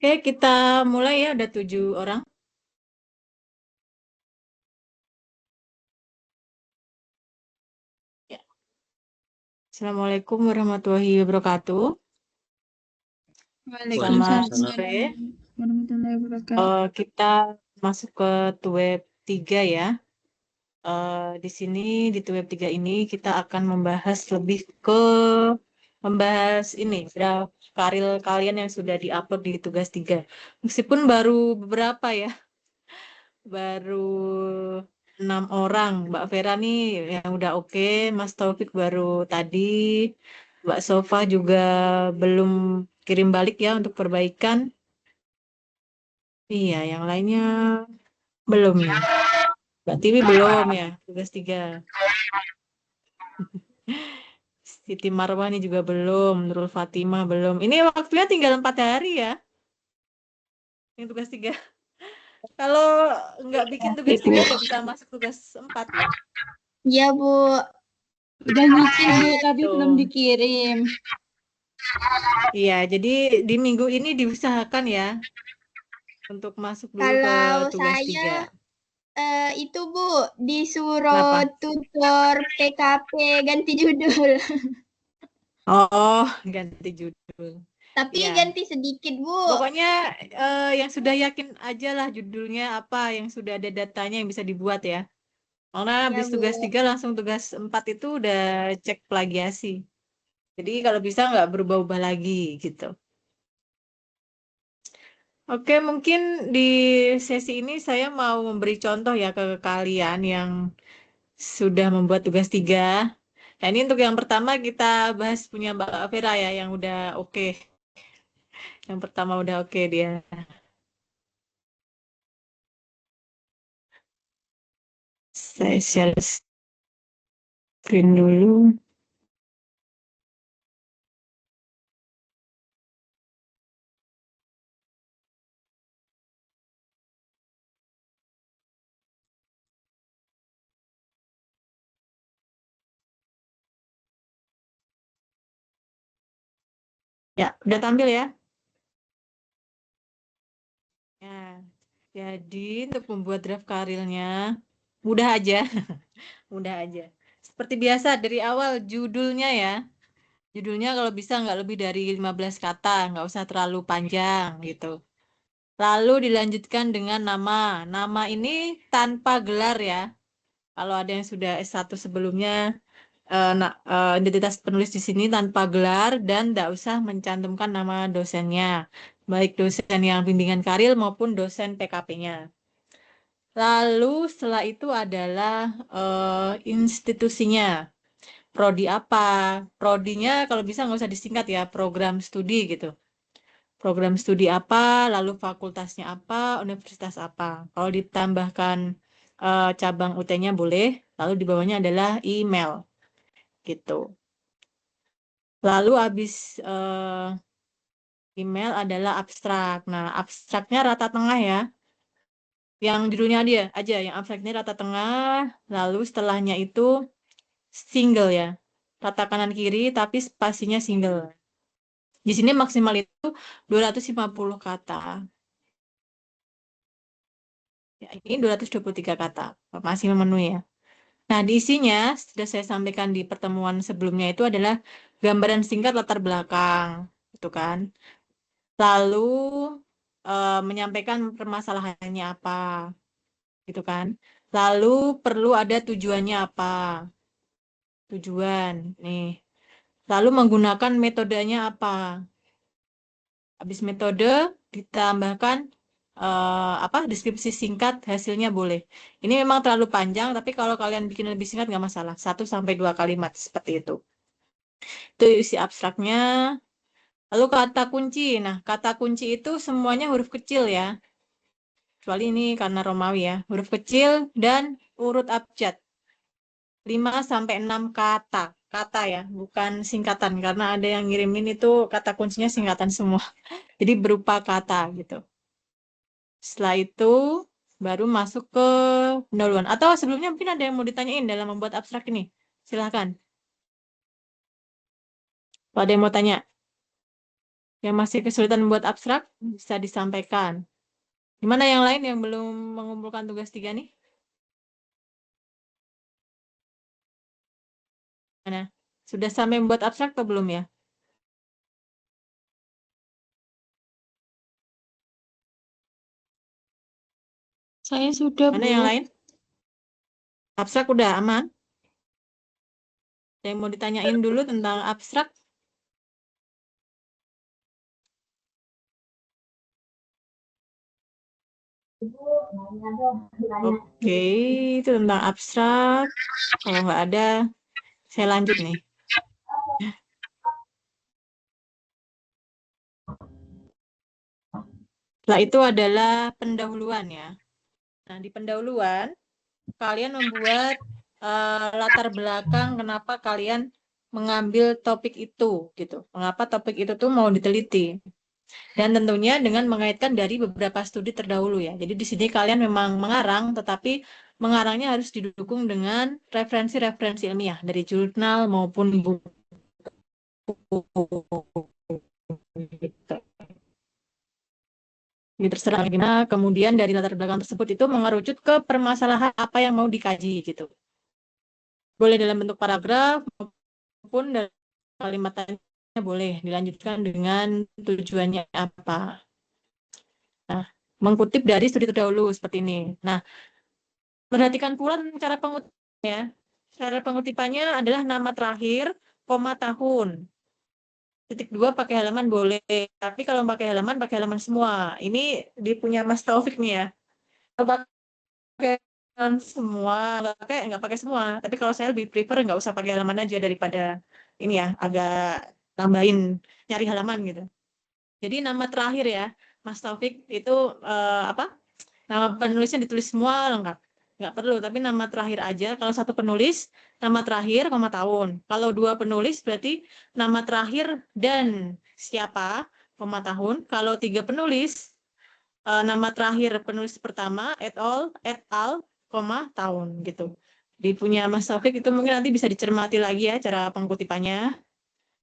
Oke, kita mulai ya. Ada 7 orang. Ya. Assalamualaikum warahmatullahi wabarakatuh. Selamat Waalaikumsalam sore. warahmatullahi wabarakatuh. Kita masuk ke Tuweb 3 ya. Di sini di Tuweb 3 ini kita akan membahas ini draft karil kalian yang sudah diupload di tugas 3. Meskipun baru beberapa ya, baru 6 orang. Mbak Vera nih yang udah oke, Mas Taufik baru tadi, Mbak Sofa juga belum kirim balik ya untuk perbaikan. Iya, yang lainnya belum nih. Mbak Tiwi belum ya, tugas 3. Siti Marwah nih juga belum, Nurul Fatimah belum. Ini waktunya tinggal 4 hari ya, yang tugas 3. Kalau nggak bikin tugas Ibu. 3 nggak bisa masuk tugas 4 loh. Iya, Bu. Udah bikin, Bu, tapi belum Tuh. dikirim. Iya, jadi di minggu ini diusahakan ya untuk masuk dulu ke Kalau tugas saya 3. itu, Bu, disuruh Kenapa? tutor PKP ganti judul. Oh, ganti judul. Tapi Iya, ganti sedikit, Bu. pokoknya yang sudah yakin aja lah judulnya apa, yang sudah ada datanya yang bisa dibuat ya. Karena Ya, habis Bu. tugas 3 langsung tugas 4 itu udah cek plagiasi. Jadi kalau bisa nggak berubah-ubah lagi gitu. Oke, mungkin di sesi ini saya mau memberi contoh ya ke kalian yang sudah membuat tugas 3. Nah, ini untuk yang pertama kita bahas punya Mbak Vera ya, yang udah oke. Yang pertama udah oke dia. Saya share screen dulu. Ya, udah tampil ya. Ya, jadi untuk membuat draft karirnya, mudah aja, mudah aja. Seperti biasa dari awal judulnya ya. Judulnya kalau bisa nggak lebih dari 15 kata, nggak usah terlalu panjang gitu. Lalu dilanjutkan dengan nama. Nama ini tanpa gelar ya. Kalau ada yang sudah S1 sebelumnya, identitas penulis di sini tanpa gelar dan tidak usah mencantumkan nama dosennya, baik dosen yang bimbingan karir maupun dosen PKP-nya. Lalu setelah itu adalah institusinya, prodi apa, prodinya kalau bisa nggak usah disingkat ya, program studi gitu. Program studi apa, lalu fakultasnya apa, universitas apa. Kalau ditambahkan cabang UT-nya boleh, lalu di bawahnya adalah email gitu. Lalu habis email adalah abstrak. Nah, abstraknya rata tengah ya. Yang judulnya dia aja, yang abstraknya rata tengah. Lalu setelahnya itu single ya. Rata kanan kiri tapi spasinya single. Di sini maksimal itu 250 kata. Ya, ini 223 kata. Masih memenuhi ya. Nah, di isinya sudah saya sampaikan di pertemuan sebelumnya itu adalah gambaran singkat latar belakang, gitu kan. Lalu menyampaikan permasalahannya apa, gitu kan. Lalu perlu ada tujuannya apa, tujuan, nih. Lalu menggunakan metodenya apa. Habis metode ditambahkan apa deskripsi singkat hasilnya boleh. Ini memang terlalu panjang, tapi kalau kalian bikin lebih singkat nggak masalah. 1 sampai 2 kalimat seperti itu. Itu isi abstraknya. Lalu kata kunci. Nah, kata kunci itu semuanya huruf kecil ya. Kecuali ini karena Romawi ya. Huruf kecil dan urut abjad. 5 sampai 6 kata. Kata ya, bukan singkatan. Karena ada yang ngirimin itu kata kuncinya singkatan semua. Jadi berupa kata gitu. Setelah itu baru masuk ke pendahuluan. Atau sebelumnya mungkin ada yang mau ditanyain dalam membuat abstrak ini. Silahkan. Kalau ada yang mau tanya. Yang masih kesulitan membuat abstrak bisa disampaikan. Gimana yang lain yang belum mengumpulkan tugas 3 nih? Mana? Sudah sampai membuat abstrak atau belum ya? Saya sudah, Mana Bu. yang lain? Abstrak udah aman? Yang mau ditanyain dulu tentang abstrak? Oke, itu tentang abstrak. Kalau nggak ada, saya lanjut nih. Setelah itu adalah pendahuluan ya. Nah, di pendahuluan, kalian membuat latar belakang kenapa kalian mengambil topik itu, gitu. Mengapa topik itu tuh mau diteliti. Dan tentunya dengan mengaitkan dari beberapa studi terdahulu ya. Jadi di sini kalian memang mengarang, tetapi mengarangnya harus didukung dengan referensi-referensi ilmiah dari jurnal maupun buku. Gitu. Ini terserah gimana. Kemudian dari latar belakang tersebut itu mengerucut ke permasalahan apa yang mau dikaji gitu. Boleh dalam bentuk paragraf maupun dalam kalimat tanya boleh dilanjutkan dengan tujuannya apa. Nah, mengutip dari studi terdahulu seperti ini. Nah, perhatikan pula tentang cara pengutipannya. Cara pengutipannya adalah nama terakhir, koma tahun. Titik dua pakai halaman boleh, tapi kalau pakai halaman semua. Ini di punya Mas Taufik nih ya. Kalau pakai halaman semua, nggak pakai semua. Tapi kalau saya lebih prefer nggak usah pakai halaman aja daripada ini ya, agak tambahin nyari halaman gitu. Jadi nama terakhir ya, Mas Taufik itu apa? Nama penulisnya ditulis semua lengkap. Nggak perlu, tapi nama terakhir aja. Kalau satu penulis, nama terakhir, koma tahun. Kalau dua penulis, berarti nama terakhir dan siapa, koma tahun. Kalau tiga penulis, nama terakhir penulis pertama, et al, koma tahun, gitu. Di punya Mas Taufik itu mungkin nanti bisa dicermati lagi ya cara pengkutipannya.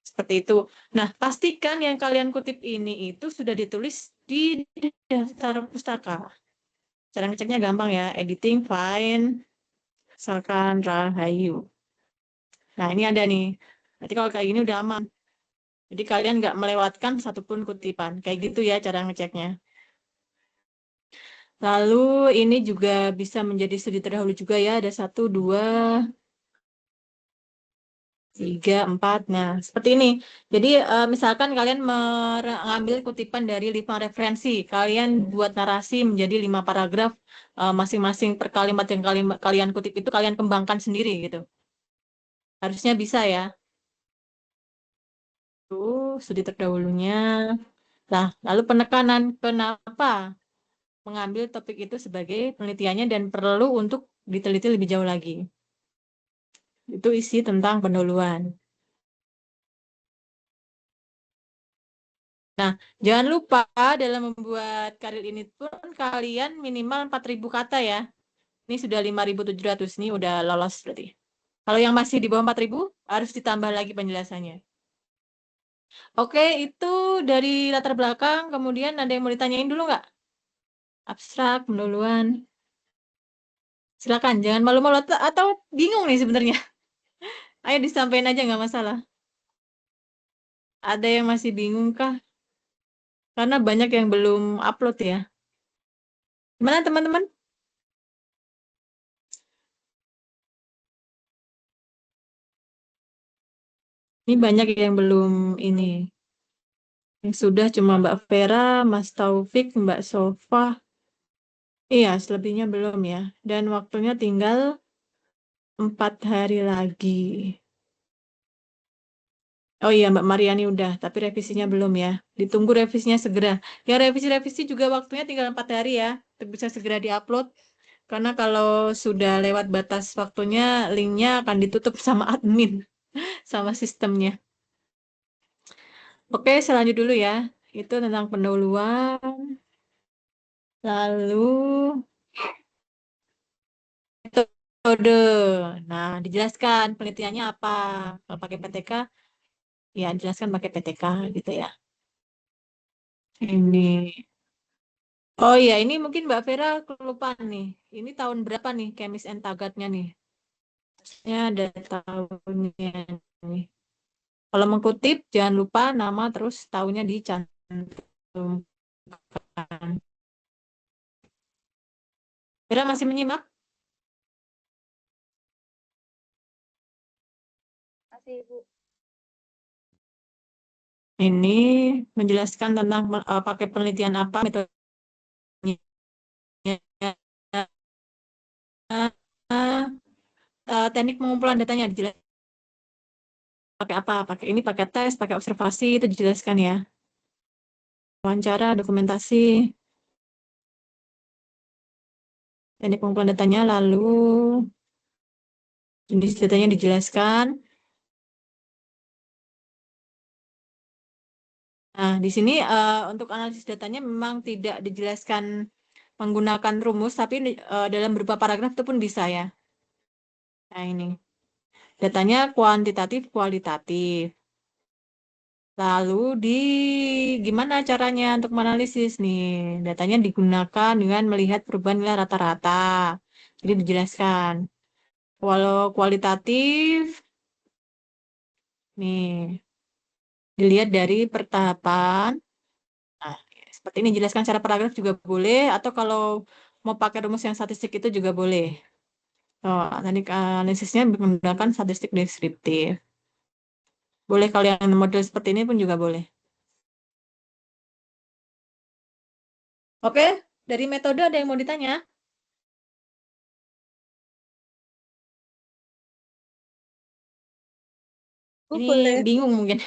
Seperti itu. Nah, pastikan yang kalian kutip ini itu sudah ditulis di daftar pustaka. Cara ngeceknya gampang ya, editing, find, misalkan Rahayu. Nah, ini ada nih. Nanti kalau kayak gini udah aman. Jadi kalian nggak melewatkan satupun kutipan. Kayak gitu ya cara ngeceknya. Lalu ini juga bisa menjadi studi terdahulu juga ya. Ada satu, dua, tiga, empat. Nah, seperti ini. Jadi misalkan kalian mengambil kutipan dari 5 referensi. Kalian buat narasi menjadi 5 paragraf. Masing-masing per kalimat yang kalian kutip itu kalian kembangkan sendiri gitu. Harusnya bisa ya. Studi terdahulunya. Nah, lalu penekanan kenapa mengambil topik itu sebagai penelitiannya dan perlu untuk diteliti lebih jauh lagi. Itu isi tentang pendahuluan. Nah, jangan lupa dalam membuat karya ini pun kalian minimal 4.000 kata ya. Ini sudah 5.700 nih udah lolos berarti. Kalau yang masih di bawah 4.000 harus ditambah lagi penjelasannya. Oke, itu dari latar belakang. Kemudian ada yang mau ditanyain dulu nggak? Abstrak, pendahuluan. Silakan, jangan malu-malu atau bingung nih sebenarnya. Ayo disampaikan aja nggak masalah. Ada yang masih bingung kah? Karena banyak yang belum upload ya. Gimana teman-teman? Ini banyak yang belum ini. Yang sudah cuma Mbak Vera, Mas Taufik, Mbak Sofa. Iya, selebihnya belum ya. Dan waktunya tinggal 4 hari lagi. Oh iya, Mbak Mariani udah, tapi revisinya belum ya. Ditunggu revisinya segera. Ya, revisi-revisi juga waktunya tinggal 4 hari ya. Untuk bisa segera diupload. Karena kalau sudah lewat batas waktunya, linknya akan ditutup sama admin, sama sistemnya. Oke, saya lanjut dulu ya. Itu tentang pendahuluan. Lalu, metode. Nah, dijelaskan penelitiannya apa. Kalau pakai PTK, ya dijelaskan pakai PTK gitu ya. Ini. Oh iya, ini mungkin Mbak Vera kelupaan nih. Ini tahun berapa nih Chemist and Tagatnya nih? Ya ada tahunnya nih. Kalau mengkutip, jangan lupa nama terus tahunnya dicantumkan. Vera masih menyimak? Kasih Ibu. Ini menjelaskan tentang pakai penelitian apa, metodenya, teknik pengumpulan datanya dijelaskan pakai apa, pakai ini, pakai tes, pakai observasi, itu dijelaskan ya. Wawancara, dokumentasi, teknik pengumpulan datanya, lalu jenis datanya dijelaskan. Nah, di sini untuk analisis datanya memang tidak dijelaskan menggunakan rumus, tapi dalam beberapa paragraf itu pun bisa ya. Nah, ini datanya kuantitatif, kualitatif. Lalu gimana caranya untuk menganalisis nih? Datanya digunakan dengan melihat perubahan nilai rata-rata. Jadi dijelaskan. Walau kualitatif, nih dilihat dari pertahapan. Nah, seperti ini jelaskan secara paragraf juga boleh, atau kalau mau pakai rumus yang statistik itu juga boleh. Oh, tadi analisisnya menggunakan statistik deskriptif. Boleh kalau yang model seperti ini pun juga boleh. Oke, dari metode ada yang mau ditanya? Bu, Ini boleh bingung mungkin.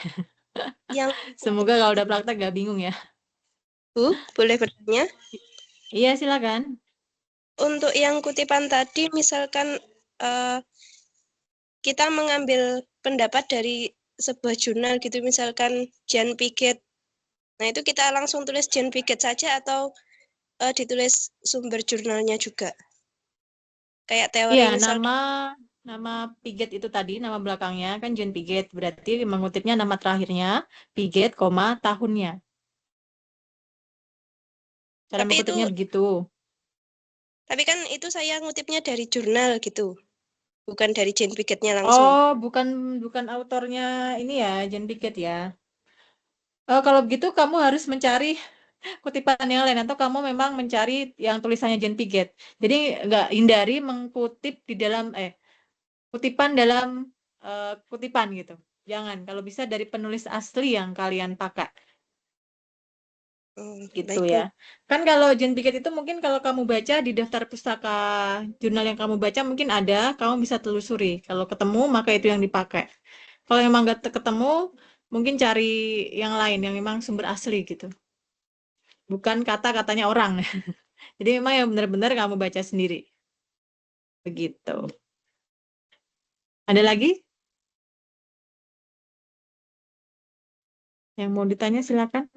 yang Semoga kalau udah praktek gak bingung ya. Bu, boleh bertanya? Iya, silakan. Untuk yang kutipan tadi, misalkan eh, kita mengambil pendapat dari sebuah jurnal gitu, misalkan Jan Piaget. Nah, itu kita langsung tulis Jan Piaget saja atau ditulis sumber jurnalnya juga? Kayak teori Iya, misal. nama Piaget itu tadi, nama belakangnya kan Jean Piaget. Berarti mengutipnya nama terakhirnya Piaget, koma, tahunnya. Cara Tapi itu mengutipnya begitu. tapi kan itu saya ngutipnya dari jurnal gitu, bukan dari Jan Piagetnya langsung. Oh, bukan bukan autornya ini ya, Jean Piaget ya. Oh, kalau begitu kamu harus mencari kutipan yang lain atau kamu memang mencari yang tulisannya Jean Piaget. Jadi nggak hindari mengkutip di dalam kutipan dalam kutipan gitu. Jangan, kalau bisa dari penulis asli yang kalian pakai gitu Baik, ya. Bu. Kan kalau Jean Piaget itu mungkin kalau kamu baca di daftar pustaka jurnal yang kamu baca mungkin ada, kamu bisa telusuri. Kalau ketemu maka itu yang dipakai. Kalau memang nggak ketemu, mungkin cari yang lain yang memang sumber asli gitu. Bukan kata-katanya orang. Jadi memang yang benar-benar kamu baca sendiri. Begitu. Ada lagi yang mau ditanya silakan.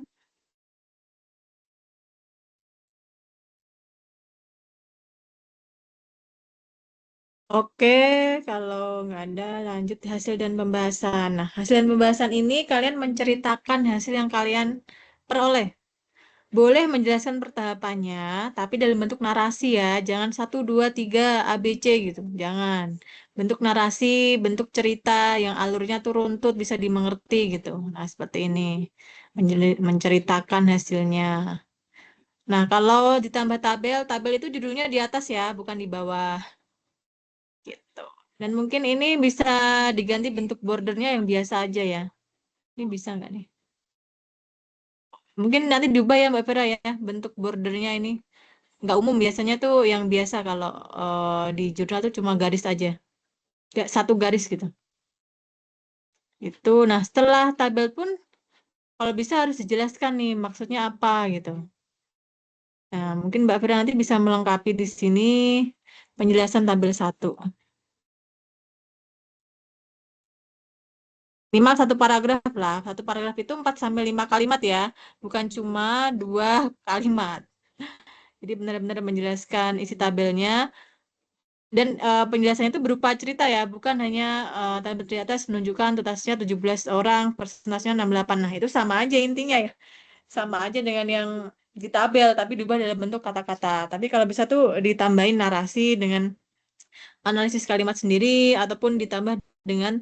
Oke, kalau nggak ada lanjut hasil dan pembahasan. Nah, hasil dan pembahasan ini kalian menceritakan hasil yang kalian peroleh. Boleh menjelaskan pertahapannya, tapi dalam bentuk narasi ya. Jangan satu, dua, tiga, A, B, C gitu. Jangan. Bentuk narasi, bentuk cerita yang alurnya tuh runtut, bisa dimengerti gitu. Nah, seperti ini. Menceritakan hasilnya. Nah, kalau ditambah tabel, tabel itu judulnya di atas ya, bukan di bawah. Gitu. Dan mungkin ini bisa diganti bentuk bordernya yang biasa aja ya. Ini bisa nggak nih? Mungkin nanti diubah ya Mbak Vera ya, bentuk bordernya ini. Nggak umum biasanya tuh yang biasa kalau di jurnal tuh cuma garis aja. Nggak satu garis gitu. Itu. Nah, setelah tabel pun kalau bisa harus dijelaskan nih maksudnya apa gitu. Nah, mungkin Mbak Vera nanti bisa melengkapi di sini penjelasan tabel satu. Minimal satu paragraf lah. Satu paragraf itu 4 sampai 5 kalimat ya. Bukan cuma dua kalimat. Jadi benar-benar menjelaskan isi tabelnya. Dan penjelasannya itu berupa cerita ya. Bukan hanya tabel di atas menunjukkan tutasnya 17 orang, persentasenya 68. Nah itu sama aja intinya ya. sama aja dengan yang di tabel, tapi diubah dalam bentuk kata-kata. Tapi kalau bisa tuh ditambahin narasi dengan analisis kalimat sendiri, ataupun ditambah dengan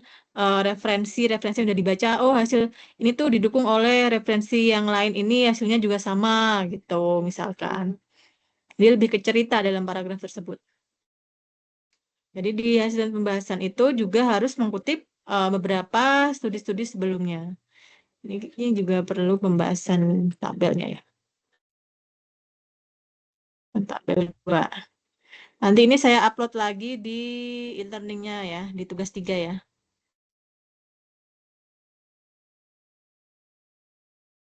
referensi-referensi yang udah dibaca. Oh, hasil ini tuh didukung oleh referensi yang lain ini, hasilnya juga sama gitu, misalkan. Dia lebih ke cerita dalam paragraf tersebut. Jadi di hasil pembahasan itu juga harus mengutip beberapa studi-studi sebelumnya. Ini juga perlu pembahasan tabelnya ya. Tabel 2. Nanti ini saya upload lagi di e-learningnya ya, di tugas 3 ya.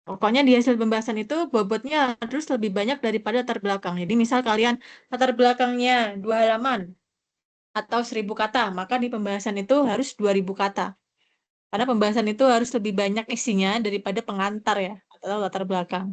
Pokoknya di hasil pembahasan itu bobotnya harus lebih banyak daripada latar belakang. Jadi misal kalian latar belakangnya 2 halaman atau 1000 kata, maka di pembahasan itu harus 2000 kata. Karena pembahasan itu harus lebih banyak isinya daripada pengantar ya, atau latar belakang.